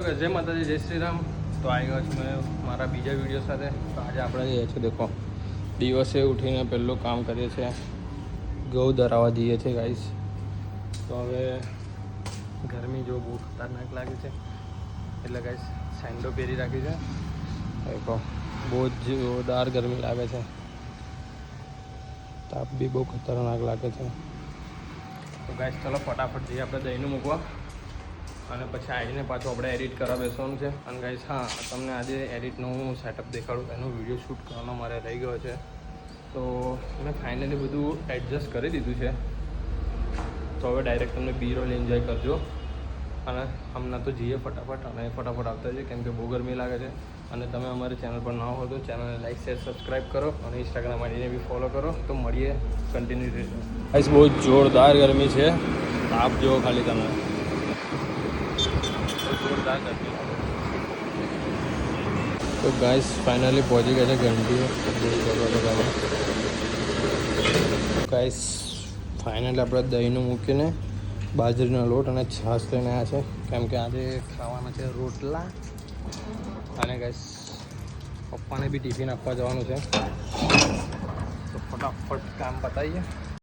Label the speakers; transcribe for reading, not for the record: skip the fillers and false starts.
Speaker 1: જય માતાજી, જય શ્રી રામ. તો આવી ગયો છું મેં મારા બીજા વિડીયો સાથે. તો આજે આપણે જઈએ છીએ, દેખો દિવસે ઉઠીને પહેલું કામ કરીએ છીએ, ઘઉં દરાવવા જઈએ છીએ ગાઈસ. તો હવે ગરમી જો બહુ ખતરનાક લાગે છે એટલે ગાઈસ સેન્ડો પહેરી રાખી છે. દેખો બહુ જ જોરદાર ગરમી લાગે છે, તાપ બી બહુ ખતરનાક લાગે છે. તો ગાઈસ ચલો ફટાફટ જઈએ આપણે દહીંનું મૂકવા, અને પછી આવીને પાછું આપણે એડિટ કરવા બેસવાનું છે. અને ગાઈસ હા, તમને આજે એડિટનું સેટઅપ દેખાડું, એનો વિડીયો શૂટ કરવાનો મારે રહી ગયો છે. તો મેં ફાઇનલી બધું એડજસ્ટ કરી દીધું છે. તો હવે ડાયરેક્ટ તમને બી રોલ એન્જોય કરજો. અને હમણાં તો જઈએ ફટાફટ, અને ફટાફટ આવતા જઈએ કેમ કે બહુ ગરમી લાગે છે. અને તમે અમારી ચેનલ પર ના હો તો ચેનલને લાઈક શેર સબસ્ક્રાઈબ કરો, અને ઇન્સ્ટાગ્રામ આઈડીને બી ફોલો કરો. તો મળીએ કન્ટિન્યુ રહેજો. ગાઈસ બહુ જોરદાર ગરમી છે, તાપ જુઓ ખાલી તમે, જોરદાર ગરમી. તો ગાઈસ ફાઇનલી પહોંચી ગયા છે ઘંટીઓ. ગાઈસ ફાઇનલી આપણે દહીંનું મૂકીને બાજરીનો લોટ અને છાશ લઈને આવ્યા છે, કેમ કે આજે ખાવાના છે રોટલા. અને ગાઈસ પપ્પાને બી ટિફિન આપવા જવાનું છે, તો ફટાફટ કામ પતાવીએ.